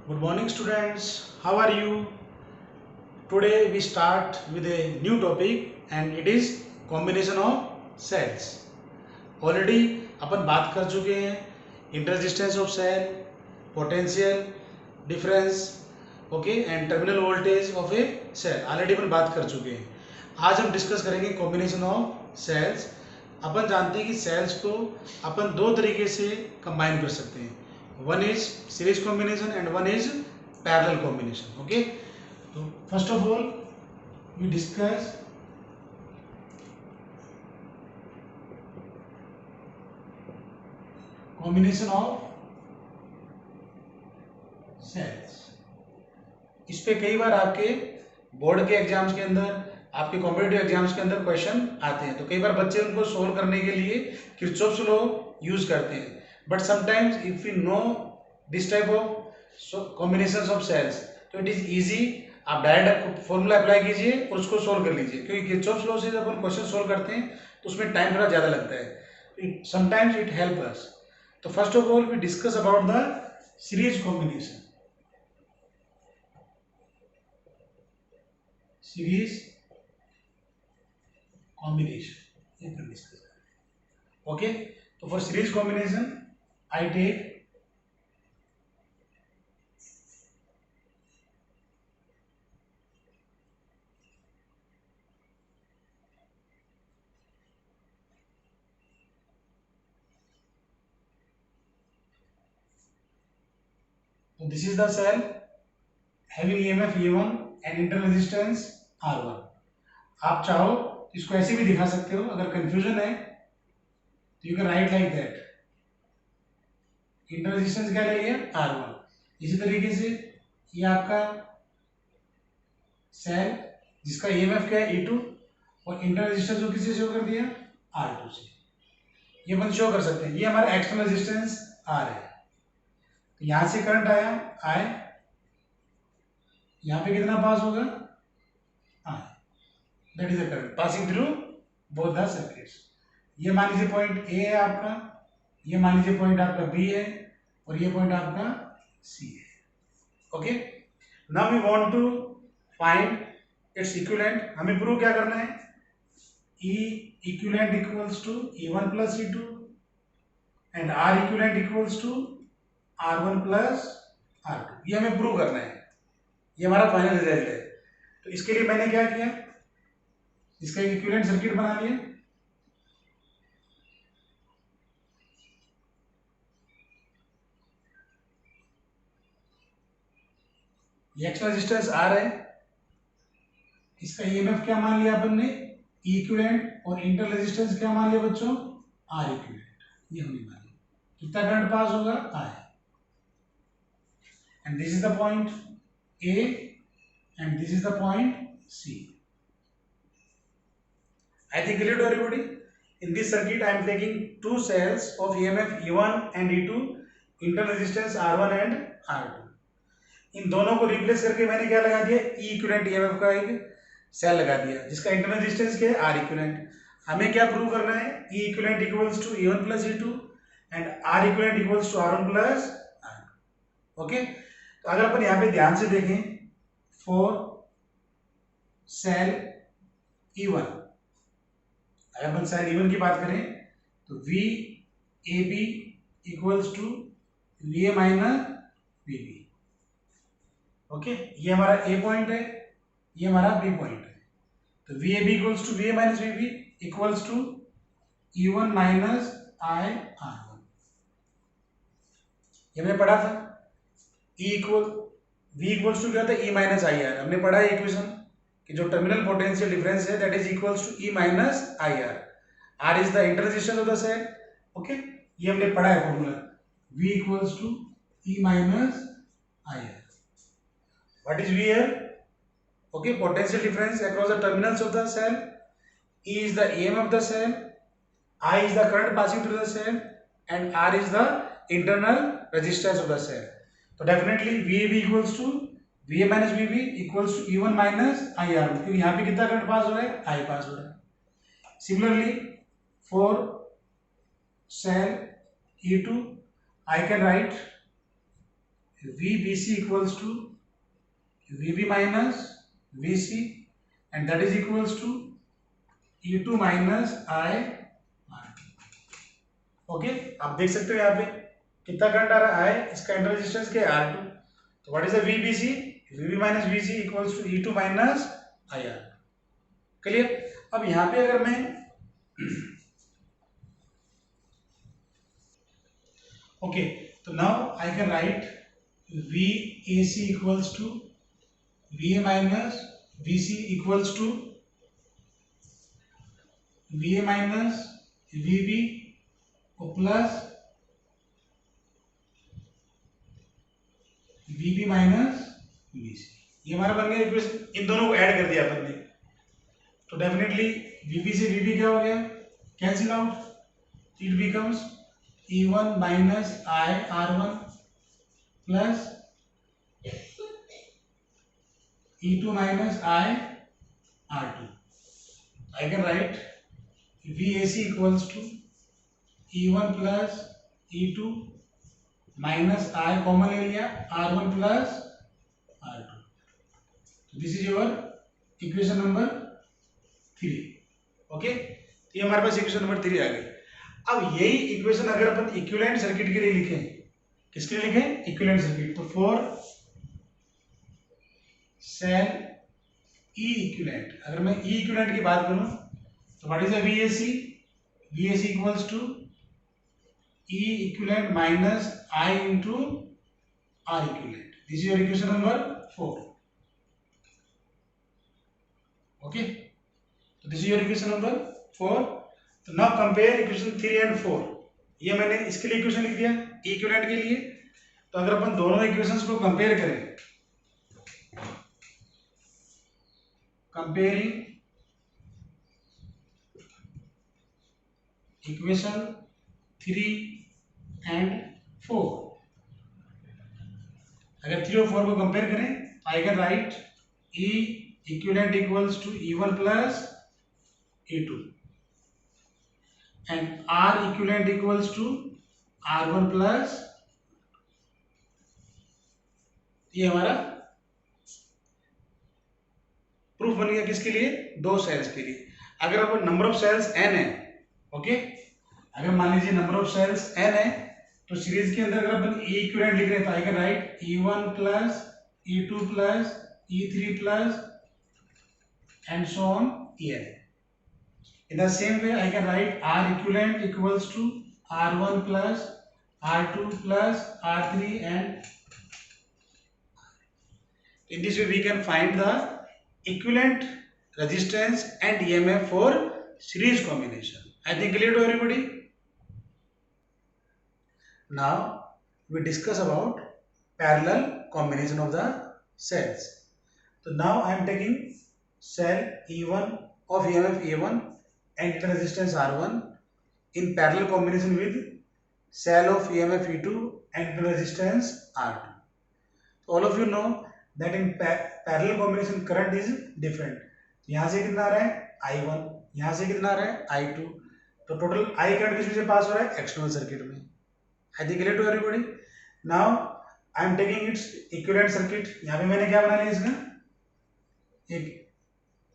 Good morning, students. How are you? Today we start with a new topic and it is combination of cells. Already अपन बात कर चुके हैं internal resistance of cell, potential difference, okay and terminal voltage of a cell already अपन बात कर चुके हैं. आज हम डिस्कस करेंगे कॉम्बिनेशन ऑफ सेल्स. अपन जानते हैं कि सेल्स को अपन दो तरीके से कंबाइन कर सकते हैं. One is series combination and one is parallel combination. Okay, तो first of all we discuss combination of cells. इस पे कई बार आपके बोर्ड के एग्जाम्स के अंदर, आपके कॉम्पिटिटिव एग्जाम्स के अंदर क्वेश्चन आते हैं. तो कई बार बच्चे उनको सोल्व करने के लिए किरचॉफ्स लॉ यूज करते हैं. But sometimes if you know this type of combinations of cells तो इट इज इजी. आप डायरेक्ट फॉर्मूला अप्लाई कीजिए और उसको सोल्व कर लीजिए, क्योंकि किरचॉफ्स लॉ से जब हम क्वेश्चन सोल्व करते हैं तो उसमें टाइम थोड़ा ज़्यादा लगता है. Sometimes it help us. तो first of all we discuss about the series combination. Series combination ये पर डिस्कस करें. ओके, तो for series combination I take so this is the cell having EMF E1 and internal resistance R1. आप चाहो तो इसको ऐसे भी दिखा सकते हो. अगर कंफ्यूजन है तो you can write like that. Internal resistance क्या ले लिया R1. इसी तरीके से ये आपका सेल जिसका EMF क्या है E2 और इंटरनल रेजिस्टेंस को किससे शो कर दिया R2 से. ये अपन शो कर सकते हैं. ये हमारा एक्सटर्नल रेजिस्टेंस R है. तो यहां से करंट आया I, यहाँ पे कितना पास होगा I. That is the current passing through both the circuits. ये मान लीजिए पॉइंट A है आपका, ये मान लीजिए पॉइंट आपका B है और ये पॉइंट आपका C है. Okay, now we want to find its equivalent. हमें प्रूव क्या करना है? E equivalent equals to E1 plus E2 and R equivalent equals to R1 plus R2. ये हमें प्रूव करना है. ये हमारा फाइनल रिजल्ट है. तो इसके लिए मैंने क्या किया, इसका एक इक्विवेलेंट सर्किट बना लिया. ये एक्सटर्नल रेजिस्टेंस R है. इसका EMF क्या मान लिया अपन ने E इक्विवेलेंट और इंटरनल रेजिस्टेंस क्या मान लिया बच्चों R इक्विवेलेंट. ये हमने मान लिया. कितना करंट पास होगा I. And this is the point A and this is the point C. I think clear to everybody. In this circuit I am taking two cells of EMF E1 and E2, internal resistance R1 and R2. इन दोनों को replace करके मैंने क्या लगा दिया, E equivalent EMF का एक cell लगा दिया जिसका इंटरनल रेजिस्टेंस क्या है R इक्विवेलेंट. हमें क्या प्रूव करना है? E equivalent equals to E1 plus E2 and R equivalent equals to R1 plus R2. Okay, तो अगर अपन यहाँ पे ध्यान से देखें फॉर सेल E1, अगर अपन सेल E1 की बात करें तो V A B equals to V A minus V B. Okay, ये हमारा ए पॉइंट है, ये हमारा बी पॉइंट है. तो V A B equals to V A minus V B equals to E1 minus I R1. ये हमने पढ़ा था. E equal V equals to क्या होता है E माइनस आई आर. हमने पढ़ा है इक्वेशन कि जो टर्मिनल पोटेंशियल डिफरेंस है that is equals to E minus I R. R is the internal resistance of the cell. Okay, ये हमने पढ़ा है formula V equals to E minus I R. What is V here? Okay, potential difference across the terminals of the cell. E is the EMF of the cell, I is the current passing through the cell, and R is the internal resistance of the cell. तो definitely VAB equals to VA minus VB equals to E1 minus IR, क्योंकि यहाँ पे कितना current pass हो रहा है? I पास हो रहा है. Similarly for sale E2 I can write VBC equals to VB minus VC and that is equals to E2 minus I R2। Okay, आप देख सकते हो यहाँ पे कितना करंट आ रहा है, इसका इंटर रेजिस्टेंस क्या है R2। तो what is the VBC? VB minus VC equals to E2 minus IR। Clear? अब यहाँ पे अगर मैं ओके, तो now I can right VAC equals to VA minus VC equals to VA minus VB को प्लस VB माइनस VC, ये हमारा बन गया इक्वेशन। इन दोनों को ऐड कर दिया अपन ने, तो डेफिनेटली VB से VB क्या हो गया, cancel out, it becomes E1 minus I R1 plus E2 minus I R2। I can write VAC equals to E1 plus E2 minus I common area R1 plus R2। This is your equation number 3। Okay, तो ये हमारे पास equation number 3 आ गई। अब यही equation अगर अपन equivalent circuit के लिए लिखें, किसके लिए लिखें? Equivalent circuit. तो फॉर सेल ई इक्विवेलेंट, अगर मैं ई इक्विवेलेंट की बात करूं तो what is the VAC? VAC equals to E equivalent minus I into R equivalent। This is your equation number 4। Okay, so this is your equation number 4। तो now compare equation 3 and 4। ये मैंने इसके लिए equation लिख दिया E equivalent के लिए। तो अगर अपन दोनों इक्वेशंस को कंपेयर करें, कंपेयरिंग इक्वेशन 3 एंड 4, अगर 3 और 4 को कंपेयर करें, आई can right E equivalent equals to E1 plus E2 and R equivalent equals to R1 plus, ये हमारा प्रूफ बन गया किसके लिए? दो सेल्स के लिए। अगर अब नंबर ऑफ सेल्स n है, ओके, अगर मान लीजिए नंबर ऑफ सेल्स n है, तो सीरीज के अंदर अगर अपन E इक्विवेलेंट लिख रहे हैं तो I can right E1 plus E2 plus E3 plus and so on EN। In the same way, I can write R equivalent equals to R1 plus R2 plus R3 and in this way we can find the equivalent resistance and EMF for series combination। I think clear to everybody? Now we discuss about parallel combination of the cells। So now I am taking cell E1 of EMF A1 and internal resistance R1 in parallel combination with cell of EMF E2 and internal resistance R2। So all of you know that in parallel combination current is different। यहाँ से कितना आ रहा है? I1, यहाँ से कितना आ रहा है? I2। तो टोटल I करंट किस में से पास हो रहा है? एक्सटर्नल सर्किट में। I think clear to everybody? Now I am taking its equivalent circuit। यहाँ पे मैंने क्या बना लिया इसका? एक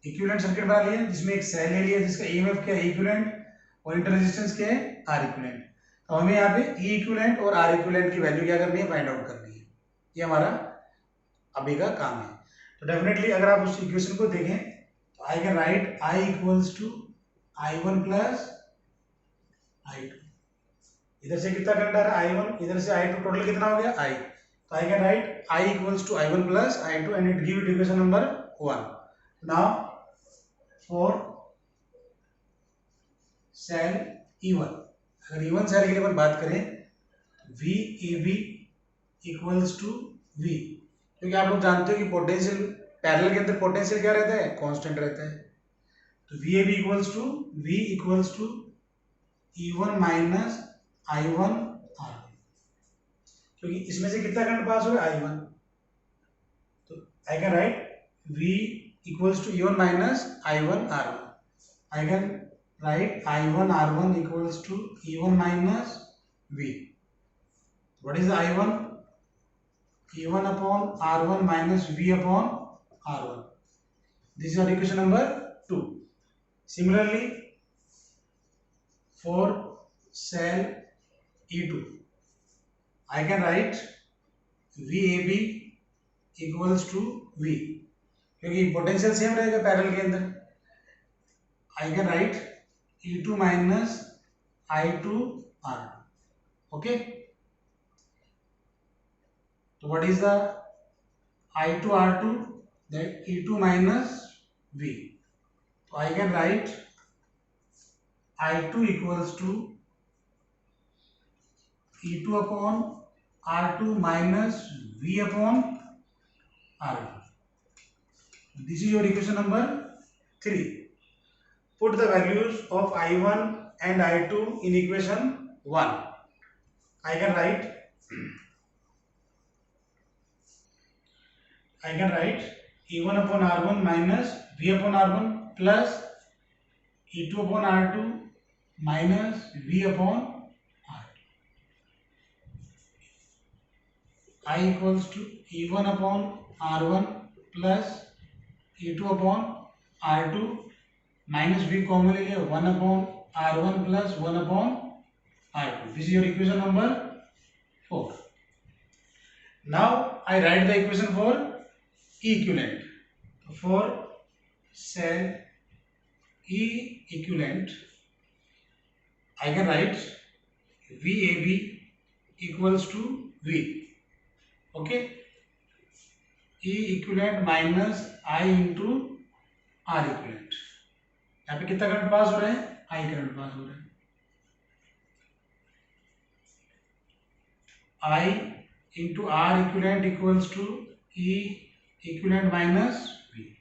इक्विवेलेंट सर्किट बना लिया जिसमें एक सेल ले लिया जिसका EMF क्या है? इक्विवेलेंट, और इंटर रेजिस्टेंस क्या है? R equivalent. तो हमें यहाँ पे E इक्विवेलेंट और R इक्विवेलेंट की वैल्यू क्या करनी है? फाइंड आउट करनी है। ये हमारा अभी का काम है। तो डेफिनेटली अगर आप उस इक्वेशन को देखें तो I can write I equals to I1 plus I2। इधर से कितना करंट आ रहा है? I1, इधर से I2, टोटल कितना हो गया? I। तो I can write I equals to I1 plus I2 and it give it equation number 1। Now for cell E1, अगर E1 सेल के लिए अपन बात करें VAB इक्वल्स टू V, क्योंकि आप लोग जानते हो कि पोटेंशियल पैरेलल के अंदर पोटेंशियल क्या रहता है? कांस्टेंट रहता है। तो VAB equals to V equals to E1 minus I1 R1, क्योंकि इसमें से कितना करंट पास हो गया? I1। तो I can write V equals to E1 minus I1 R1। I can write I1 R1 equals to E1 minus V। What is I1? E1 upon R1 minus V upon R1. This is our equation number 2. Similarly, for cell E2, I can write VAB equals to V, क्योंकि potential same रहेगा parallel के अंदर. I can write E2 minus I2 R2. Okay. So what is the I2 R2? That E2 minus V. So I can write I2 equals to E2 upon R2 minus V upon R2. This is your equation number 3. Put the values of I1 and I2 in equation 1. I can write E1 upon R1 minus V upon R1 plus E2 upon R2 minus V upon R2. I equals to E1 upon R1 plus E2 upon R2 minus V common ले लिया 1 upon R1 plus 1 upon R2. This is your equation number 4. Now I write the equation for E equivalent. For cell E equivalent, I can write VAB equals to V. Okay. E equivalent minus I into R equivalent. यहाँ पे कितना current pass हो रहा है? I current pass हो रहा है. I into R equivalent equals to E equivalent minus V.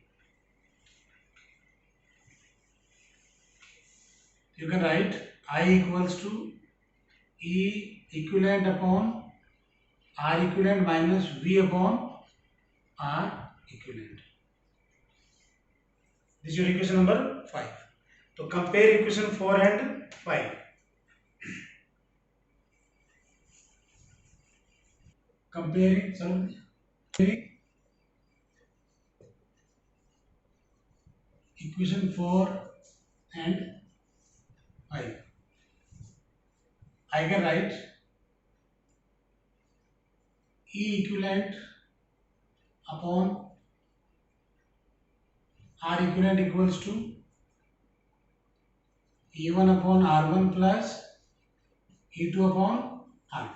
You can write I equals to E equivalent upon R equivalent minus V upon R equivalent. This is your equation number 5. So compare equation 4 and 5. Comparing equation 4 and 5. I can write E equivalent upon R equivalent equals to E1 upon R1 plus E2 upon R2.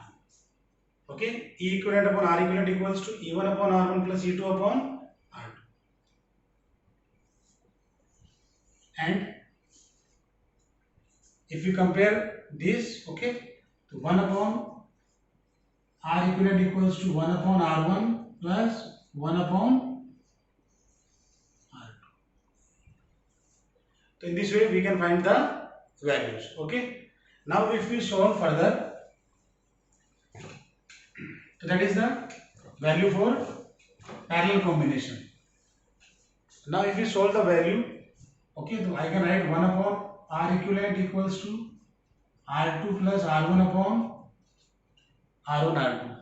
Okay, E equivalent upon R equivalent equals to E1 upon R1 plus E2 upon R2. And if you compare this, okay, so 1 upon R equivalent equals to 1 upon R1 plus 1 upon R2. So in this way we can find the values. Okay. Now if we solve further, so that is the value for parallel combination. Now if we solve the value, okay, so I can write 1 upon R equivalent equals to R2 plus R1 upon R1 R2.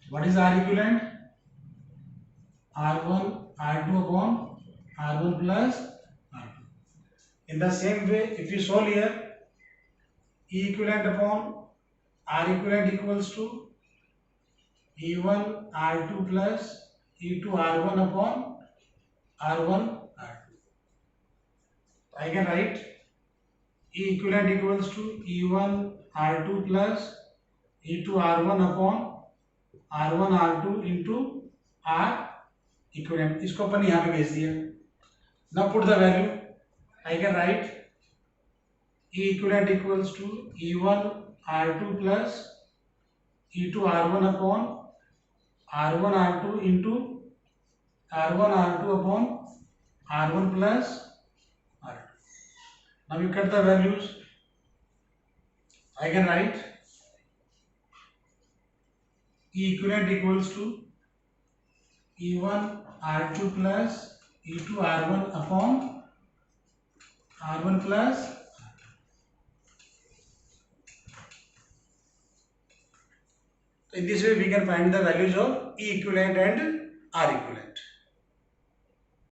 What is R equivalent? R1 R2 upon R1 plus R2. In the same way, if you solve here, E equivalent upon R equivalent equals to E1 R2 plus E2 R1 upon R1 R2. I can write E equivalent equals to E1 R2 plus E2 R1 upon R1 R2 into R equivalent. इसको अपन यहाँ पे भेज दिया. Now put the value. I can write E equivalent equals to E1 R2 plus E2 R1 upon R1 R2 into R1 R2 upon R1 plus R2. Now you cut the values. I can write E equivalent equals to E1 R2 plus E2 R1 upon R1 plus In this way we can find the values of E equivalent and R equivalent.